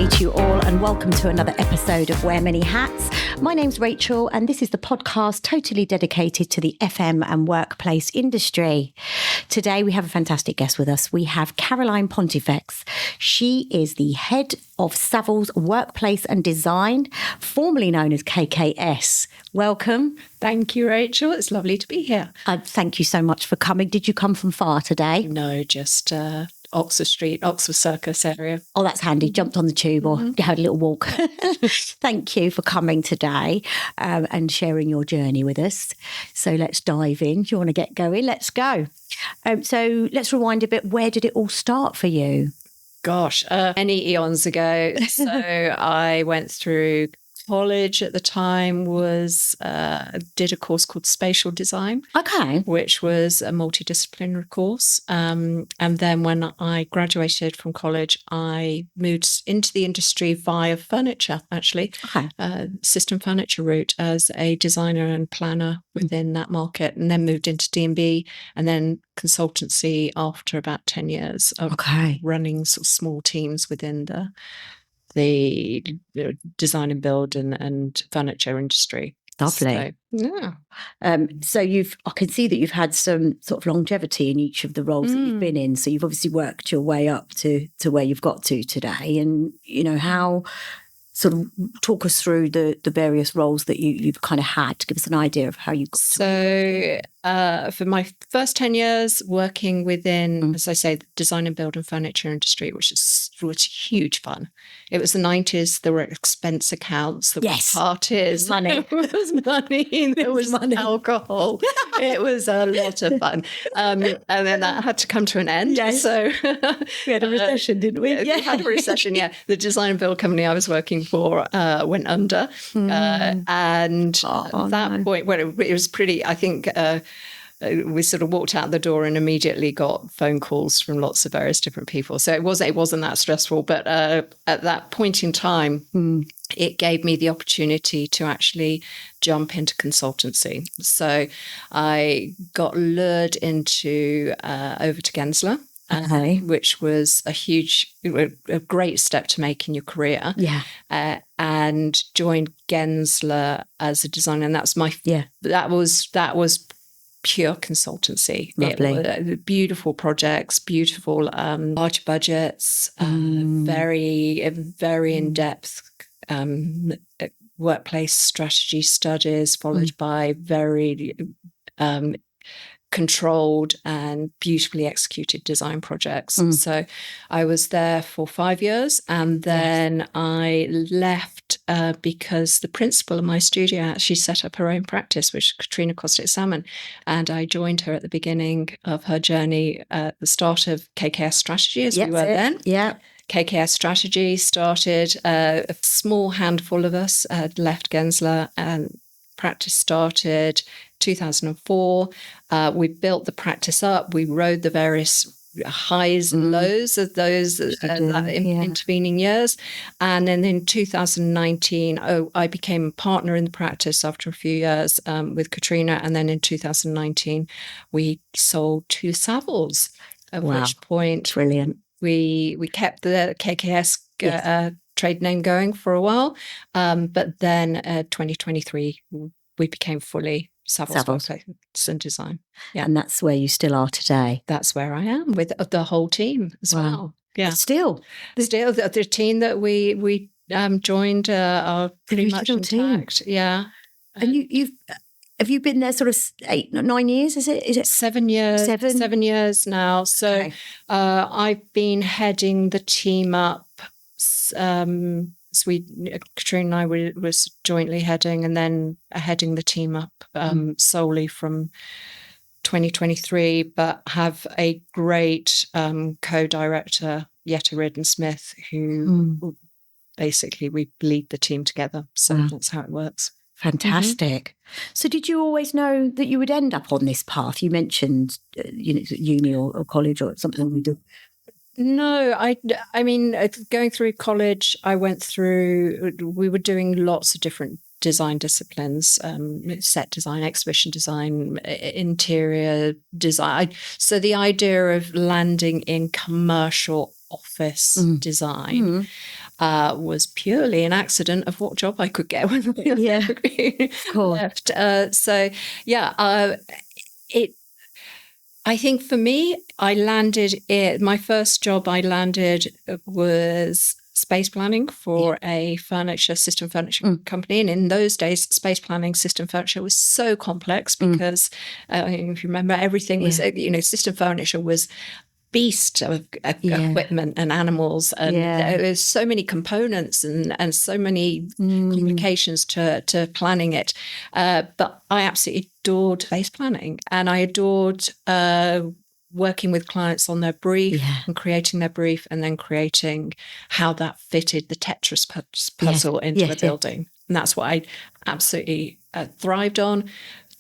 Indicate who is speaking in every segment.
Speaker 1: day to you all, and welcome to another episode of Wear Many Hats. My name's Rachel, and this is the podcast totally dedicated to the FM and workplace industry. Today, we have a fantastic guest with us. We have Caroline Pontifex. She is the head of Savills Workplace and Design, formerly known as KKS. Welcome.
Speaker 2: Thank you, Rachel. It's lovely to be here.
Speaker 1: Thank you so much for coming. Did you come from far today?
Speaker 2: No, just Oxford Street, Oxford Circus area.
Speaker 1: Oh, that's handy. Jumped on the tube or had a little walk. Thank you for coming today and sharing your journey with us. So let's dive in. Do you want to get going? Let's go. So let's rewind a bit. Where did it all start for you?
Speaker 2: Gosh, many eons ago. So I went through college at the time, did a course called spatial design.
Speaker 1: Okay.
Speaker 2: Which was a multidisciplinary course. And then when I graduated from college, I moved into the industry via furniture, actually.
Speaker 1: Okay.
Speaker 2: System furniture route as a designer and planner within that market, and then moved into D&B and then consultancy after about 10 years of running sort of small teams within the design and build and furniture industry.
Speaker 1: Lovely.
Speaker 2: So, yeah.
Speaker 1: So I can see that you've had some sort of longevity in each of the roles that you've been in. So you've obviously worked your way up to where you've got to today. And, you know, how sort of talk us through the various roles that you've kind of had to give us an idea of how you got
Speaker 2: to. For my first 10 years working within, as I say, the design and build and furniture industry, which was huge fun. It was the 90s. There were expense accounts. There were parties.
Speaker 1: Money.
Speaker 2: There was money. There was alcohol. It was a lot of fun. And then that had to come to an end.
Speaker 1: Yes.
Speaker 2: So
Speaker 1: we had a recession, didn't we?
Speaker 2: We had a recession, yeah. The design and build company I was working for went under. And at that point, well, it was pretty, I think, we sort of walked out the door and immediately got phone calls from lots of various different people. So it wasn't that stressful. But at that point in time, it gave me the opportunity to actually jump into consultancy. So I got lured into over to Gensler. Which was a great step to make in your career.
Speaker 1: Yeah.
Speaker 2: And joined Gensler as a designer, and that was pure consultancy.
Speaker 1: Lovely.
Speaker 2: Beautiful projects, beautiful large budgets, very in-depth workplace strategy studies, followed by very controlled and beautifully executed design projects. So I was there for 5 years, and then I left because the principal of my studio actually set up her own practice, which is Katrina Salmon, and I joined her at the beginning of her journey at the start of KKS Strategy, as we were then.
Speaker 1: Yeah.
Speaker 2: KKS Strategy started, a small handful of us had left Gensler, and practice started 2004. We built the practice up. We rode the various highs and lows of those intervening years. And then in 2019, I became a partner in the practice after a few years with Katrina. And then in 2019, we sold to Savills, at which point
Speaker 1: brilliant.
Speaker 2: We kept the KKS trade name going for a while. But then 2023, we became fully Savills Workplace and Design. Yeah.
Speaker 1: And that's where you still are today.
Speaker 2: That's where I am with the whole team as well. Yeah.
Speaker 1: But still
Speaker 2: the team that we joined are pretty much intact. Team. Yeah.
Speaker 1: And have you been there sort of 9 years? Is it
Speaker 2: 7 years? 7 years now. So I've been heading the team up. Katrina and I was jointly heading, and then heading the team up solely from 2023, but have a great co-director, Yetta Ridden-Smith, who basically we lead the team together. So that's how it works.
Speaker 1: Fantastic. So did you always know that you would end up on this path? You mentioned uni or college or something we do.
Speaker 2: No, I mean, going through college, we were doing lots of different design disciplines, set design, exhibition design, interior design. So the idea of landing in commercial office design was purely an accident of what job I could get when I left. I think for me, my first job I landed was space planning for a system furniture company. And in those days, space planning system furniture was so complex because if you remember, everything was, system furniture was beast of equipment and animals, and there's so many components and so many complications to planning it. But I absolutely adored space planning, and I adored working with clients on their brief and creating their brief, and then creating how that fitted the Tetris puzzle into a building. And that's what I absolutely thrived on,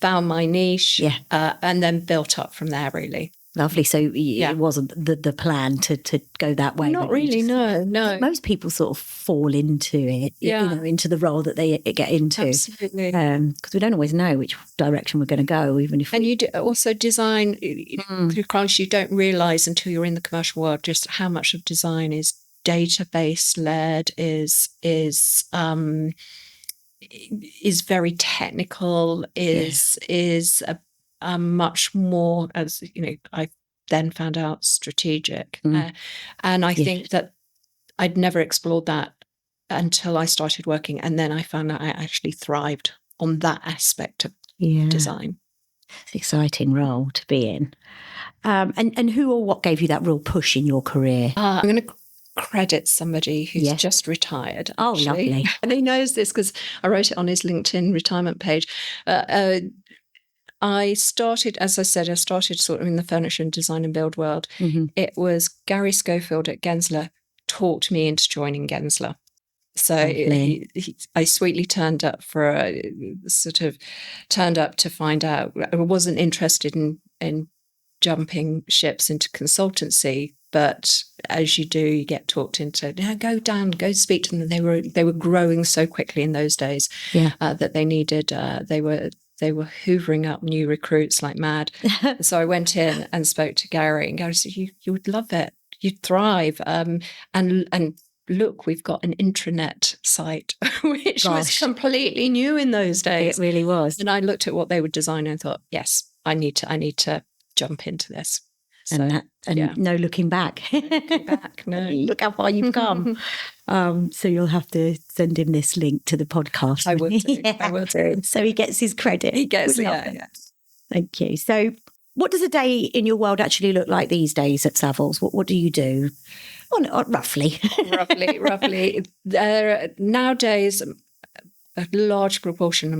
Speaker 2: found my niche, and then built up from there, really.
Speaker 1: Lovely. So it wasn't the plan to go that way?
Speaker 2: Not really, no.
Speaker 1: Most people sort of fall into it, into the role that they get into.
Speaker 2: Absolutely.
Speaker 1: Because we don't always know which direction we're going to go, even if...
Speaker 2: And you also design, through college, you don't realise until you're in the commercial world just how much of design is database-led, is very technical, is much more, as I then found out, strategic. And I think that I'd never explored that until I started working, and then I found out I actually thrived on that aspect of design.
Speaker 1: It's an exciting role to be in. And who or what gave you that real push in your career?
Speaker 2: I'm going to credit somebody who's just retired.
Speaker 1: Oh, lovely.
Speaker 2: And he knows this because I wrote it on his LinkedIn retirement page. I started, as I said, sort of in the furniture and design and build world. It was Gary Schofield at Gensler talked me into joining Gensler. So I sweetly turned up to find out. I wasn't interested in jumping ships into consultancy, but as you do, you get talked into, go speak to them. They were growing so quickly in those days that they needed, they were hoovering up new recruits like mad. So I went in and spoke to Gary, and Gary said, you would love it. You'd thrive. And look, we've got an intranet site, which was completely new in those days.
Speaker 1: It really was.
Speaker 2: And I looked at what they were designing and thought, yes, I need to jump into this. So,
Speaker 1: no looking back.
Speaker 2: No.
Speaker 1: Look how far you've come. So you'll have to send him this link to the podcast.
Speaker 2: I will do. I will do.
Speaker 1: So he gets his credit.
Speaker 2: He gets
Speaker 1: Thank you. So what does a day in your world actually look like these days at Savills? What do you do? Roughly.
Speaker 2: roughly. Nowadays, a large proportion of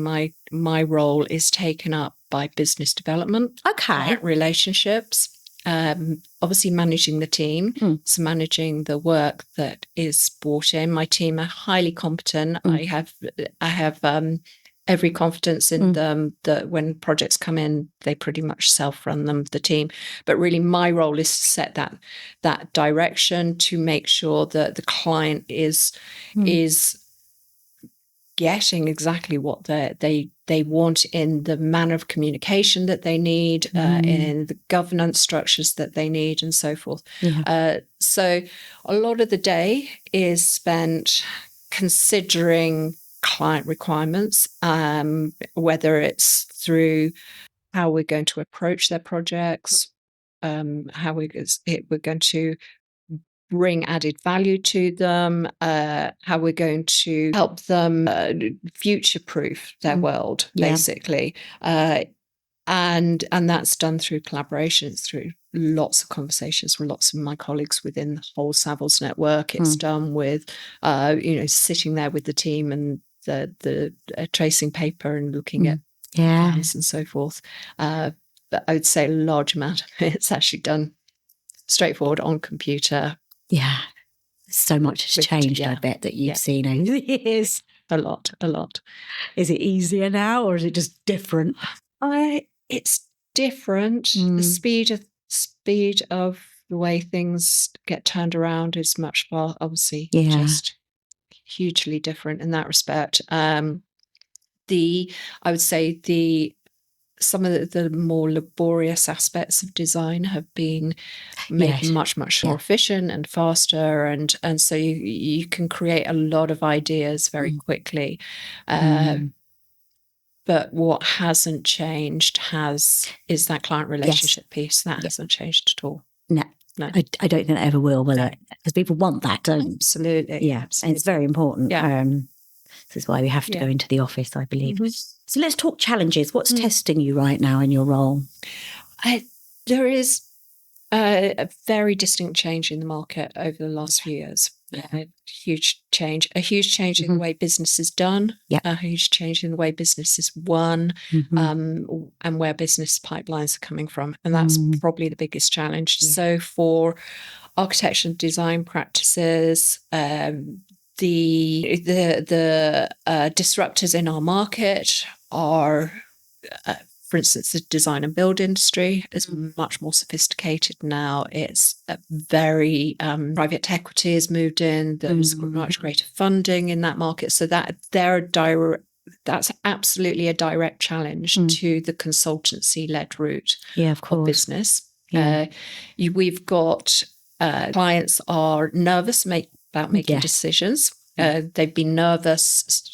Speaker 2: my role is taken up by business development.
Speaker 1: Okay.
Speaker 2: Relationships. Obviously managing the team, so managing the work that is brought in. My team are highly competent. I have every confidence in them that when projects come in, they pretty much self-run them, the team. But really my role is to set that direction, to make sure that the client is getting exactly what they want in the manner of communication that they need, in the governance structures that they need, and so forth. So a lot of the day is spent considering client requirements, whether it's through how we're going to approach their projects, how we're going to bring added value to them, how we're going to help them future-proof their world, basically. And that's done through collaborations, through lots of conversations with lots of my colleagues within the whole Savills network. It's done with, sitting there with the team and the tracing paper and looking at plans and so forth. But I would say a large amount of it's actually done straightforward on computer.
Speaker 1: Yeah. So much has changed, I bet, that you've seen over the years.
Speaker 2: A lot.
Speaker 1: Is it easier now, or is it just different?
Speaker 2: It's different. The speed of the way things get turned around is much more, obviously, just hugely different in that respect. I would say the some of the more laborious aspects of design have been made much more efficient and faster, and so you can create a lot of ideas very quickly. But what hasn't changed is that client relationship piece. That hasn't changed at all.
Speaker 1: No. I don't think it ever will it? Because people want that, don't they?
Speaker 2: Absolutely.
Speaker 1: Yeah, absolutely. And it's very important.
Speaker 2: Yeah.
Speaker 1: This is why we have to go into the office, I believe. So let's talk challenges. What's testing you right now in your role?
Speaker 2: There is a very distinct change in the market over the last few years. A huge change in the way business is done, a huge change in the way business is won, and where business pipelines are coming from. And that's probably the biggest challenge. So for architecture and design practices, the disruptors in our market are, for instance, the design and build industry is much more sophisticated now. It's very private equity has moved in. There's much greater funding in that market. So that's absolutely a direct challenge to the consultancy-led route of business. We've got clients are nervous about making decisions. They've been nervous,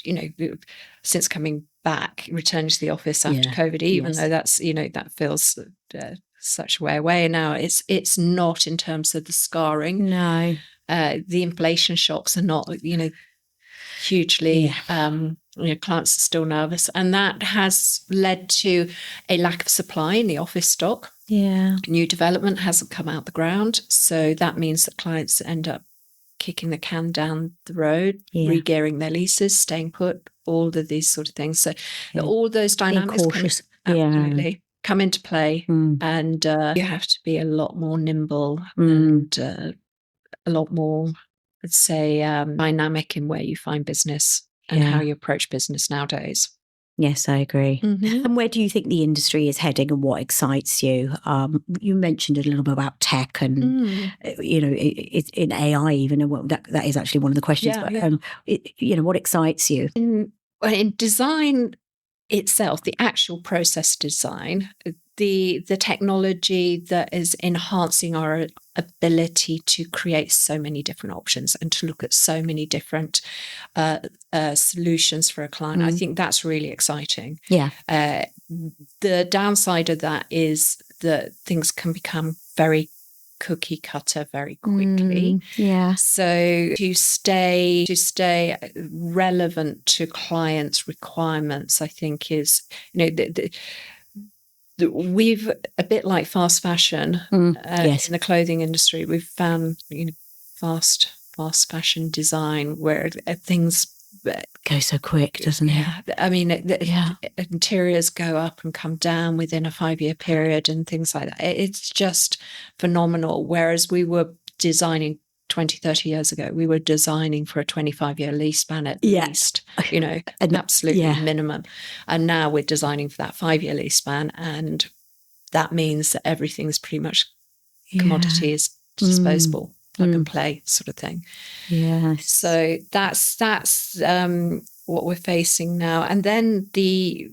Speaker 2: since coming back, returning to the office after COVID, even though that's, that feels such a way away now. It's not in terms of the scarring.
Speaker 1: No.
Speaker 2: The inflation shocks are not, hugely, clients are still nervous. And that has led to a lack of supply in the office stock.
Speaker 1: Yeah.
Speaker 2: New development hasn't come out the ground. So that means that clients end up kicking the can down the road, re-gearing their leases, staying put, all of these sort of things. So all those dynamics come into play, and you have to be a lot more nimble and a lot more, let's say, dynamic in where you find business and how you approach business nowadays.
Speaker 1: Yes, I agree. And where do you think the industry is heading, and what excites you? You mentioned a little bit about tech and, it's in AI even, and that is actually one of the questions. What excites you?
Speaker 2: In design itself, the actual process design, the technology that is enhancing our ability to create so many different options and to look at so many different solutions for a client. I think that's really exciting.
Speaker 1: Yeah.
Speaker 2: The downside of that is that things can become very cookie cutter very quickly. So to stay relevant to clients' requirements, I think is, we've, a bit like fast fashion in the clothing industry, we've found fast fashion design where things
Speaker 1: go so quick, doesn't it?
Speaker 2: I mean, interiors go up and come down within a 5-year period and things like that. It's just phenomenal. Whereas we were designing 20, 30 years ago, we were designing for a 25-year lease span at least, an absolute minimum. And now we're designing for that 5-year lease span. And that means that everything's pretty much commodity is disposable, plug and play sort of thing.
Speaker 1: Yes.
Speaker 2: So that's what we're facing now. And then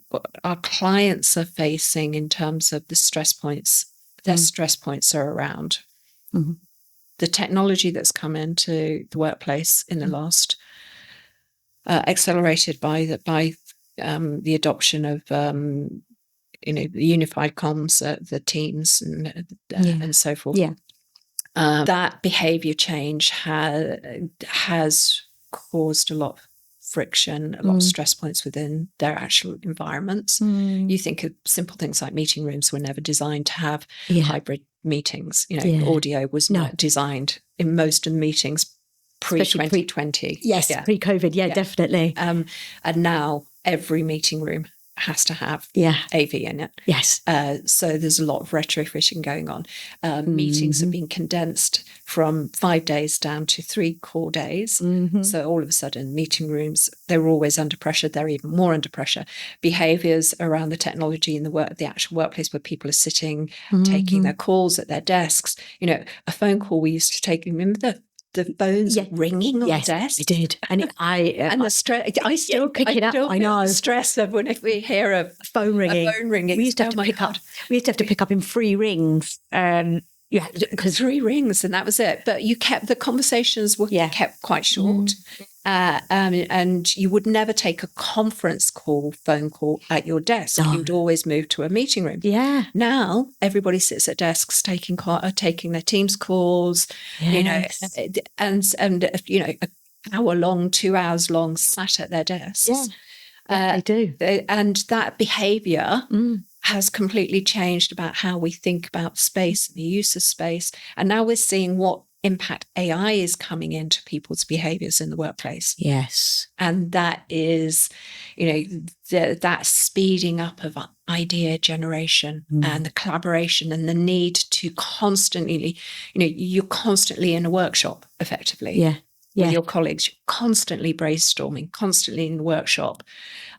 Speaker 2: what our clients are facing in terms of the stress points, their stress points are around the technology that's come into the workplace in the last, accelerated by the adoption of the unified comms, the Teams and so forth.
Speaker 1: Yeah.
Speaker 2: That behaviour change has caused a lot of friction, a lot of stress points within their actual environments. You think of simple things like meeting rooms were never designed to have hybrid meetings. Audio was not designed in most of the meetings pre-2020.
Speaker 1: Pre-COVID, definitely.
Speaker 2: And now every meeting room has to have AV in it.
Speaker 1: Yes.
Speaker 2: So there's a lot of retrofitting going on. Meetings have been condensed from 5 days down to 3 core days. So all of a sudden, meeting rooms, they were always under pressure. They're even more under pressure. Behaviours around the technology in the actual workplace where people are sitting, taking their calls at their desks. A phone call we used to take, remember the phones ringing on the desk.
Speaker 1: I did, and
Speaker 2: the stress. I still
Speaker 1: pick it up. I know
Speaker 2: the stress of when if we hear a
Speaker 1: phone ringing. We used to have to pick up. We used to have to pick up in 3 rings. Yeah,
Speaker 2: because 3 rings and that was it. But the conversations were kept quite short. And you would never take a phone call at your desk. No. You'd always move to a meeting room.
Speaker 1: Yeah.
Speaker 2: Now everybody sits at desks taking their Teams calls,
Speaker 1: yes.
Speaker 2: and an hour long, 2 hours long, sat at their desks.
Speaker 1: Yeah, they do.
Speaker 2: And that behaviour has completely changed about how we think about space and the use of space. And now we're seeing what impact AI is coming into people's behaviours in the workplace.
Speaker 1: Yes.
Speaker 2: And that is, that speeding up of idea generation and the collaboration and the need to constantly, you're constantly in a workshop, effectively.
Speaker 1: Yeah.
Speaker 2: With your colleagues, you're constantly brainstorming, constantly in the workshop.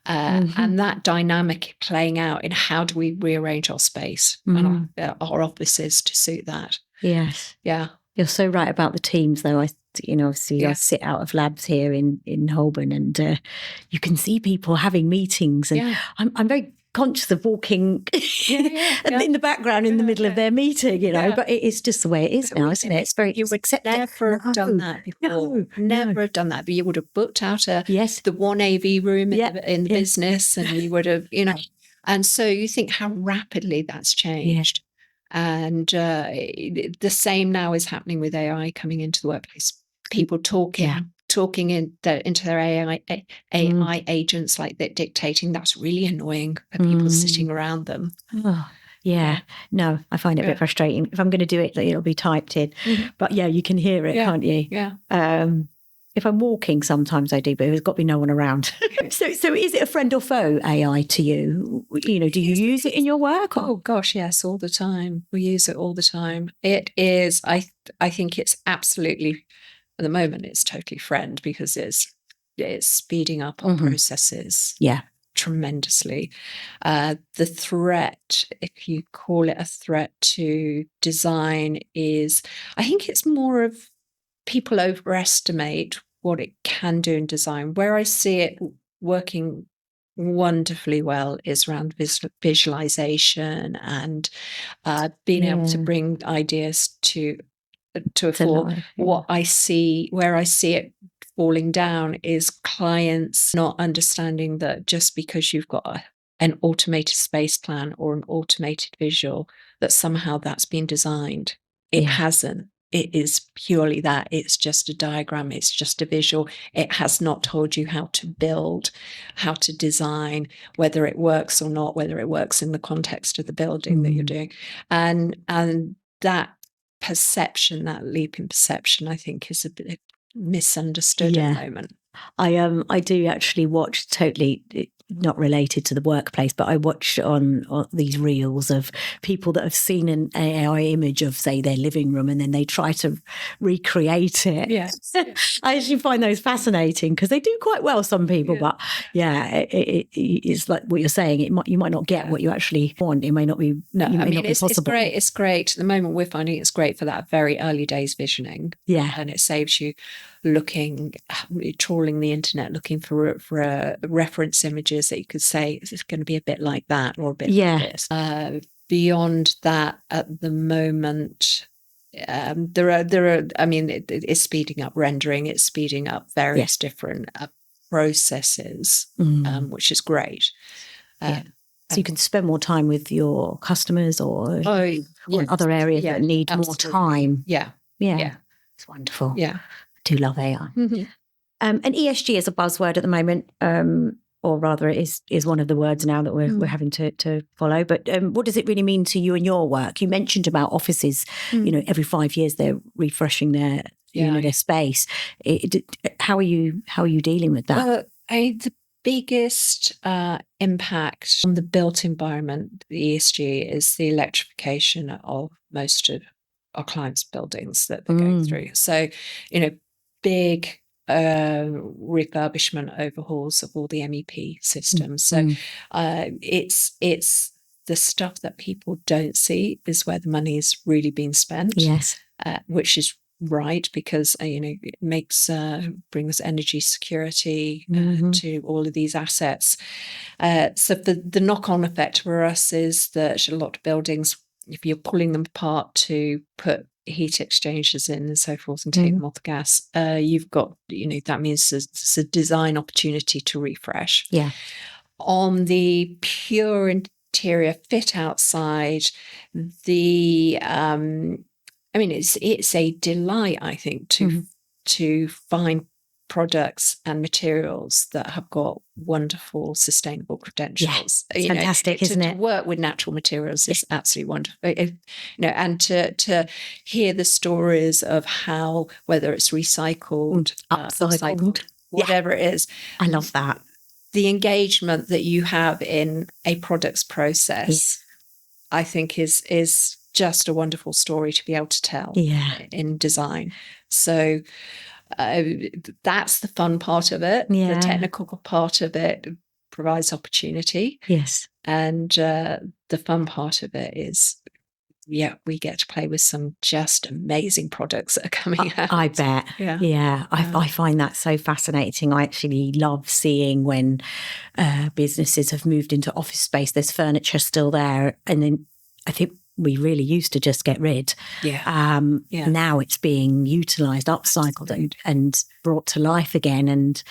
Speaker 2: And that dynamic playing out in how do we rearrange our space and our offices to suit that.
Speaker 1: Yes.
Speaker 2: Yeah.
Speaker 1: You're so right about the teams, though. Obviously I sit out of labs here in Holborn, and you can see people having meetings, and I'm very conscious of walking in the background in the middle of their meeting, but it's just the way it is now, isn't it? It's very,
Speaker 2: you would never have done that before. Never have done that. But you would have booked out the one AV room in the business, and you would have, and so you think how rapidly that's changed. And the same now is happening with AI coming into the workplace. People talking into their AI agents, like they're dictating. That's really annoying for people sitting around them.
Speaker 1: Oh, yeah. No, I find it a bit frustrating. If I'm going to do it, it'll be typed in. But you can hear it, can't you?
Speaker 2: Yeah.
Speaker 1: If I'm walking, sometimes I do, but there's got to be no one around. So is it a friend or foe, AI, to you? Do you use it in your work? Or?
Speaker 2: Oh gosh, yes, all the time. We use it all the time. It is. I think it's absolutely. At the moment, it's totally friend, because it's speeding up our processes.
Speaker 1: Yeah.
Speaker 2: Tremendously. The threat, if you call it a threat to design, is, I think it's more of people overestimate what it can do in design. Where I see it working wonderfully well is around visualization and being able to bring ideas to a fore. What I see, where I see it falling down, is clients not understanding that just because you've got an automated space plan or an automated visual, that somehow that's been designed. It hasn't. It is purely that. It's just a diagram. It's just a visual. It has not told you how to build, how to design, whether it works or not, whether it works in the context of the building that you're doing. And that perception, that leap in perception, I think is a bit misunderstood at the moment.
Speaker 1: I do actually watch, totally not related to the workplace, but I watch on these reels of people that have seen an AI image of, say, their living room, and then they try to recreate it.
Speaker 2: Yes.
Speaker 1: I actually find those fascinating, because they do quite well, some people, but it's like what you're saying. You might not get what you actually want. It may not be. No, I mean,
Speaker 2: it's great. It's great. At the moment, we're finding it's great for that very early days visioning.
Speaker 1: Yeah,
Speaker 2: and it saves you trawling the internet, looking for reference images that you could say, is this going to be a bit like that or a bit like this? Beyond that, at the moment, there are. I mean, it's speeding up rendering. It's speeding up various different processes, which is great.
Speaker 1: So you can spend more time with your customers or other areas that need more time.
Speaker 2: Yeah.
Speaker 1: It's wonderful.
Speaker 2: Yeah.
Speaker 1: I do love AI. And ESG is a buzzword at the moment, or rather it is one of the words now that we're having to follow. But what does it really mean to you and your work? You mentioned about offices, every 5 years they're refreshing their their space. How are you dealing with that?
Speaker 2: Well, the biggest impact on the built environment, the ESG, is the electrification of most of our clients' buildings that they're going through. So, big refurbishment overhauls of all the MEP systems. So it's the stuff that people don't see is where the money is really being spent.
Speaker 1: Yes.
Speaker 2: Which is right, because it makes brings energy security to all of these assets. So the knock-on effect for us is that a lot of buildings, if you're pulling them apart to put heat exchangers in and so forth and take them off the gas, you've got, that means there's a design opportunity to refresh.
Speaker 1: Yeah.
Speaker 2: On the pure interior fit outside, it's a delight, I think, to find products and materials that have got wonderful sustainable credentials.
Speaker 1: Yeah, it's fantastic, isn't it?
Speaker 2: To work with natural materials is absolutely wonderful. And to hear the stories of how, whether it's recycled, upcycled, whatever it is.
Speaker 1: I love that.
Speaker 2: The engagement that you have in a product's process, I think is just a wonderful story to be able to tell in design. So that's the fun part of it. The technical part of it provides opportunity.
Speaker 1: Yes.
Speaker 2: And the fun part of it is, we get to play with some just amazing products that are coming out.
Speaker 1: I bet. Yeah. I find that so fascinating. I actually love seeing when businesses have moved into office space, there's furniture still there. And then I think we really used to just get rid. Now it's being utilised, upcycled and brought to life again. And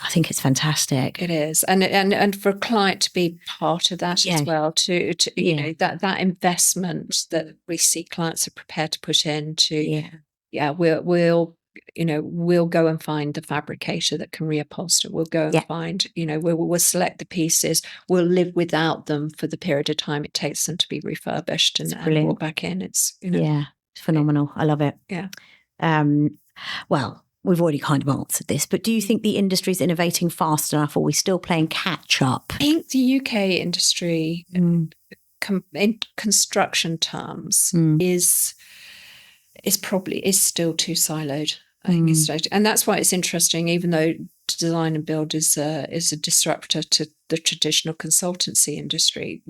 Speaker 1: I think it's fantastic.
Speaker 2: It is, and for a client to be part of that as well, to that investment that we see clients are prepared to put into. We'll go and find the fabricator that can reupholster. We'll go and find, we'll select the pieces. We'll live without them for the period of time it takes them to be refurbished and brought back in. It's
Speaker 1: it's phenomenal. I love it.
Speaker 2: Yeah.
Speaker 1: Well, we've already kind of answered this, but do you think the industry is innovating fast enough, or are we still playing catch up?
Speaker 2: I think the UK industry, in construction terms, is still too siloed. I think and that's why it's interesting. Even though design and build is a disruptor to the traditional consultancy industry,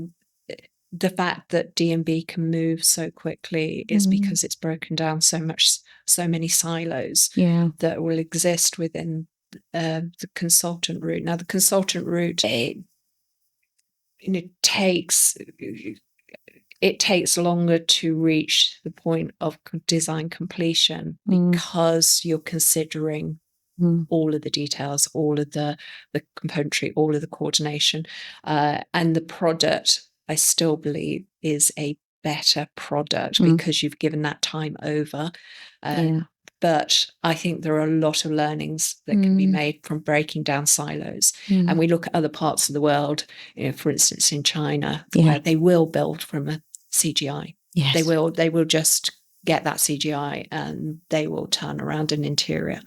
Speaker 2: the fact that D&B can move so quickly is because it's broken down so many silos that will exist within the consultant route. Now, the consultant route, it takes longer to reach the point of design completion because you're considering all of the details, all of the componentry, all of the coordination, and the product, I still believe, is a better product because you've given that time over. But I think there are a lot of learnings that can be made from breaking down silos. And we look at other parts of the world, for instance, in China, where they will build from a CGI.
Speaker 1: Yes.
Speaker 2: They will just get that CGI and they will turn around an interior,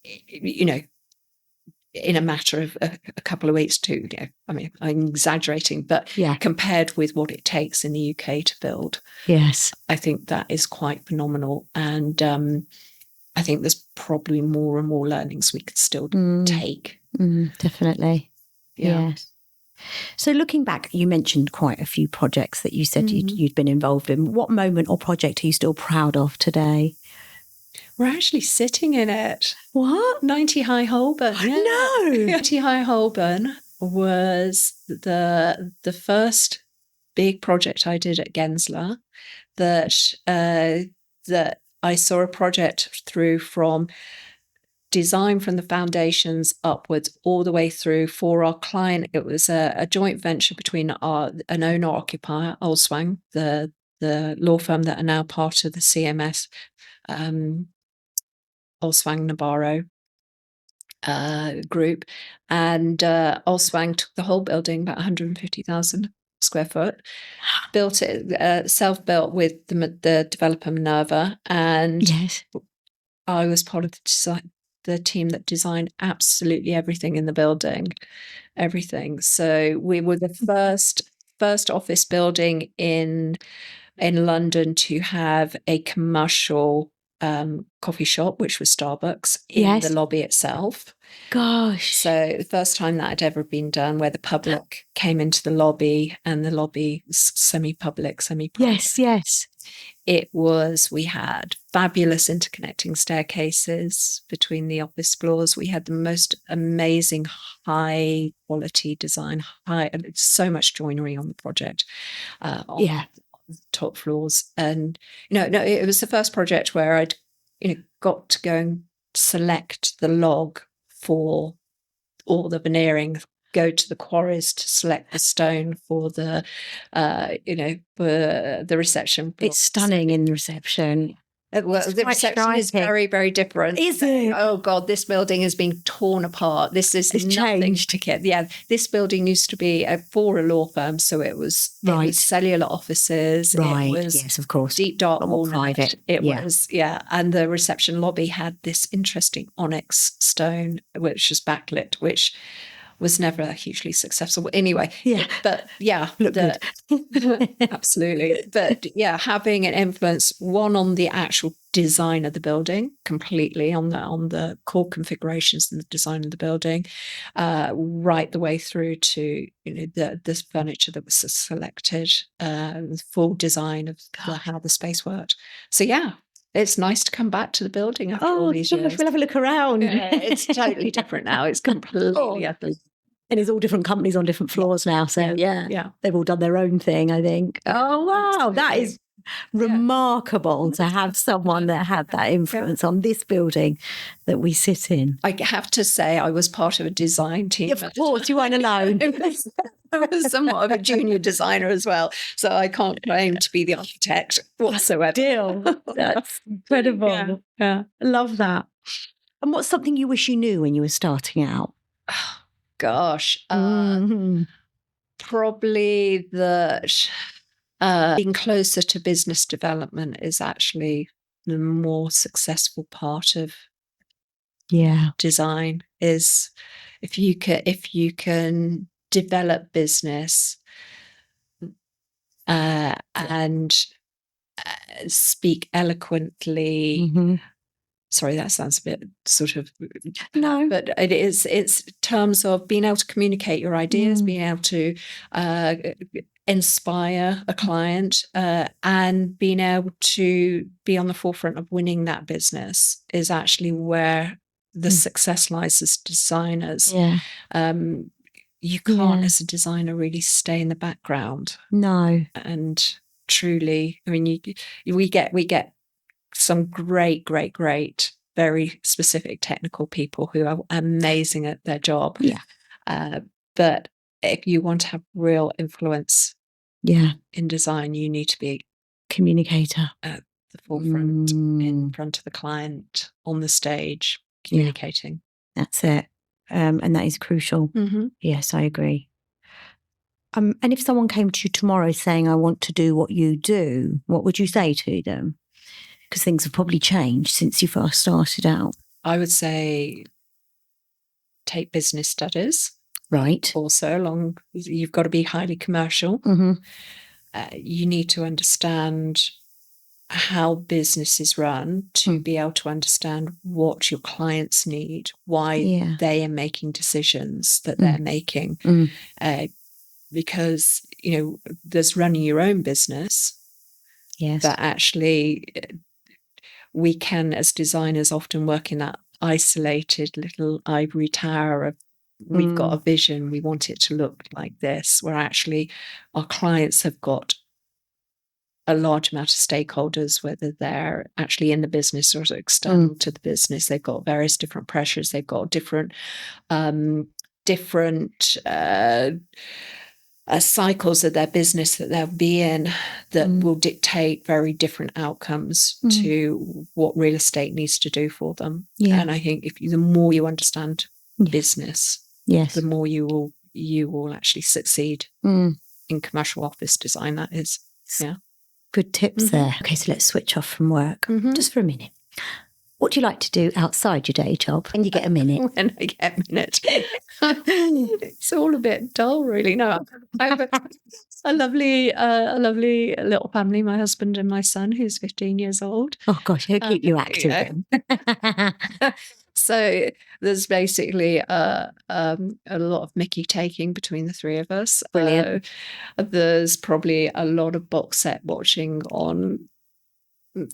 Speaker 2: in a matter of a couple of weeks too. I mean, I'm exaggerating, but compared with what it takes in the UK to build, I think that is quite phenomenal. And I think there's probably more and more learnings we could still take.
Speaker 1: Definitely. Yes. So looking back, you mentioned quite a few projects that you said you'd been involved in. What moment or project are you still proud of today?
Speaker 2: We're actually sitting in it.
Speaker 1: What?
Speaker 2: 90 High Holborn.
Speaker 1: No.
Speaker 2: 90 High Holborn was the first big project I did at Gensler that I saw a project through from design from the foundations upwards all the way through for our client. It was a joint venture between an owner-occupier, Olswang, the law firm that are now part of the CMS, Olswang Nabarro group. And Olswang took the whole building, about 150,000 square foot, built it, self-built with the developer Minerva. And I was part of the team that designed absolutely everything in the building, everything. So we were the first office building in London to have a commercial coffee shop, which was Starbucks, in the lobby itself.
Speaker 1: Gosh.
Speaker 2: So the first time that had ever been done, where the public came into the lobby, and the lobby semi-public, semi-private.
Speaker 1: Yes.
Speaker 2: It was, we had fabulous interconnecting staircases between the office floors. We had the most amazing high quality design, so much joinery on the project, on the top floors. And no, it was the first project where I'd got to go and select the log for all the veneering, go to the quarries to select the stone for the for the reception.
Speaker 1: It's stunning in the reception.
Speaker 2: Well, the reception is very, very different.
Speaker 1: Is it?
Speaker 2: Oh God, this building is being torn apart. This is nothing to get. Yeah, this building used to be for a law firm, so it was cellular offices.
Speaker 1: Right.
Speaker 2: It was,
Speaker 1: yes, of course.
Speaker 2: Deep dark
Speaker 1: private.
Speaker 2: It was, and the reception lobby had this interesting onyx stone, which was backlit, which was never hugely successful. Anyway, absolutely. But having an influence, one, on the actual design of the building, completely on the core configurations and the design of the building, right the way through to the furniture that was selected, the full design of how the space worked. So it's nice to come back to the building after all these years.
Speaker 1: We'll have a look around.
Speaker 2: It's totally different now. It's completely
Speaker 1: and it's all different companies on different floors now. So they've all done their own thing, I think. Oh, wow. That is remarkable to have someone that had that influence on this building that we sit in.
Speaker 2: I have to say I was part of a design team.
Speaker 1: Of course, you weren't alone.
Speaker 2: I was somewhat of a junior designer as well, so I can't claim to be the architect whatsoever.
Speaker 1: Still, that's incredible. Yeah, I love that. And what's something you wish you knew when you were starting out?
Speaker 2: Gosh, probably that being closer to business development is actually the more successful part of design. Is if you can develop business and speak eloquently. Sorry, that sounds a bit sort of but it's terms of being able to communicate your ideas, being able to inspire a client, and being able to be on the forefront of winning that business is actually where the success lies as designers. You can't, as a designer, really stay in the background.
Speaker 1: No.
Speaker 2: And truly, I mean, we get some great, very specific technical people who are amazing at their job. But if you want to have real influence in design, you need to be
Speaker 1: communicator
Speaker 2: at the forefront, in front of the client, on the stage, communicating.
Speaker 1: That's it. And that is crucial. Yes, I agree. And if someone came to you tomorrow saying, I want to do what you do, what would you say to them? Because things have probably changed since you first started out.
Speaker 2: I would say take business studies.
Speaker 1: Right.
Speaker 2: Also, you've got to be highly commercial. You need to understand how business is run to be able to understand what your clients need, why they are making decisions that they're making. Because, there's running your own business.
Speaker 1: Yes.
Speaker 2: But actually, we can, as designers, often work in that isolated little ivory tower of we've got a vision, we want it to look like this, where actually our clients have got a large amount of stakeholders, whether they're actually in the business or external to the business. They've got various different pressures. They've got different cycles of their business that they'll be in that will dictate very different outcomes to what real estate needs to do for them. And I think the more you understand business, the more you will actually succeed in commercial office design. That is,
Speaker 1: good tips there. Okay, so let's switch off from work just for a minute. What do you like to do outside your day job when you get a minute?
Speaker 2: When I get a minute. It's all a bit dull, really. No, I have a lovely little family, my husband and my son, who's 15 years old.
Speaker 1: Oh, gosh, he'll keep you active.
Speaker 2: So there's basically a lot of Mickey taking between the three of us.
Speaker 1: Brilliant.
Speaker 2: There's probably a lot of box set watching on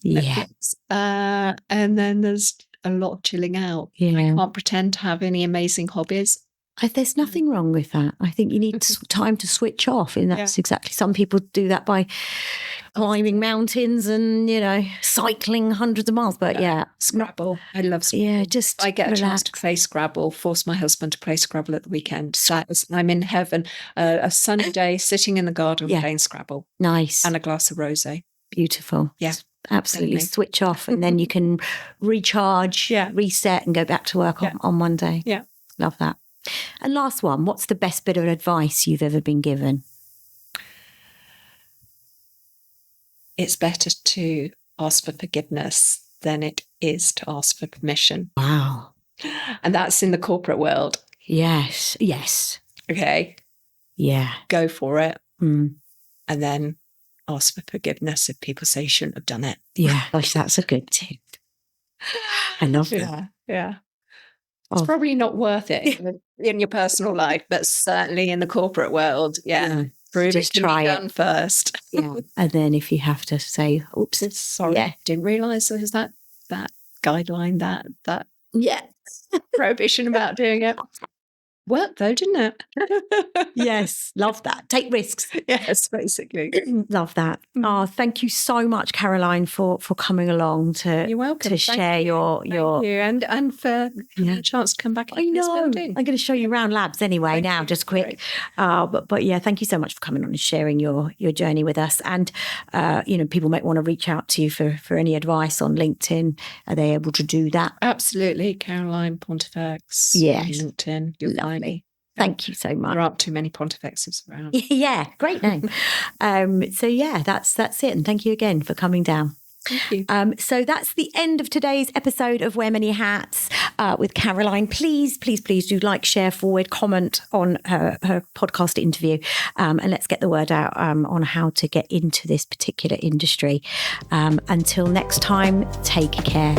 Speaker 1: Yeah.
Speaker 2: Netflix. And then there's a lot of chilling out.
Speaker 1: Yeah.
Speaker 2: I can't pretend to have any amazing hobbies.
Speaker 1: There's nothing wrong with that. I think you need time to switch off, and that's exactly. Some people do that by climbing mountains and cycling hundreds of miles. But
Speaker 2: Scrabble. I love Scrabble.
Speaker 1: Yeah, just
Speaker 2: I get a chance to play Scrabble. Force my husband to play Scrabble at the weekend. I'm in heaven. A sunny day, sitting in the garden playing Scrabble.
Speaker 1: Nice.
Speaker 2: And a glass of rosé.
Speaker 1: Beautiful.
Speaker 2: Yeah.
Speaker 1: Absolutely. Definitely. Switch off, and then you can recharge, reset, and go back to work on Monday.
Speaker 2: Yeah.
Speaker 1: Love that. And last one, what's the best bit of advice you've ever been given?
Speaker 2: It's better to ask for forgiveness than it is to ask for permission.
Speaker 1: Wow.
Speaker 2: And that's in the corporate world.
Speaker 1: Yes. Yes.
Speaker 2: Okay.
Speaker 1: Yeah.
Speaker 2: Go for it.
Speaker 1: Mm.
Speaker 2: And then ask for forgiveness if people say you shouldn't have done it.
Speaker 1: Yeah. Gosh, that's a good tip. I love that.
Speaker 2: Yeah. It's probably not worth it in your personal life, but certainly in the corporate world, prove
Speaker 1: just
Speaker 2: it
Speaker 1: try
Speaker 2: be done first.
Speaker 1: Yeah, and then if you have to say, "Oops,
Speaker 2: sorry, didn't realise there's that guideline, that prohibition about doing it." Worked though, didn't it?
Speaker 1: Yes, love that. Take risks.
Speaker 2: Yes, basically.
Speaker 1: Love that. Oh, thank you so much, Caroline, for coming along to
Speaker 2: You're welcome.
Speaker 1: to share your
Speaker 2: and for a chance to come back.
Speaker 1: I know. I'm going to show you around labs anyway now, just quick. But yeah, thank you so much for coming on and sharing your journey with us. And people might want to reach out to you for any advice on LinkedIn. Are they able to do that?
Speaker 2: Absolutely, Caroline Pontifex.
Speaker 1: Yes,
Speaker 2: on LinkedIn. You'll find me.
Speaker 1: Thank you so much.
Speaker 2: There aren't too many Pontifexes around.
Speaker 1: Yeah, great name. So that's it. And thank you again for coming down.
Speaker 2: Thank you.
Speaker 1: So that's the end of today's episode of Wear Many Hats with Caroline. Please do like, share, forward, comment on her podcast interview, and let's get the word out on how to get into this particular industry. Until next time, take care.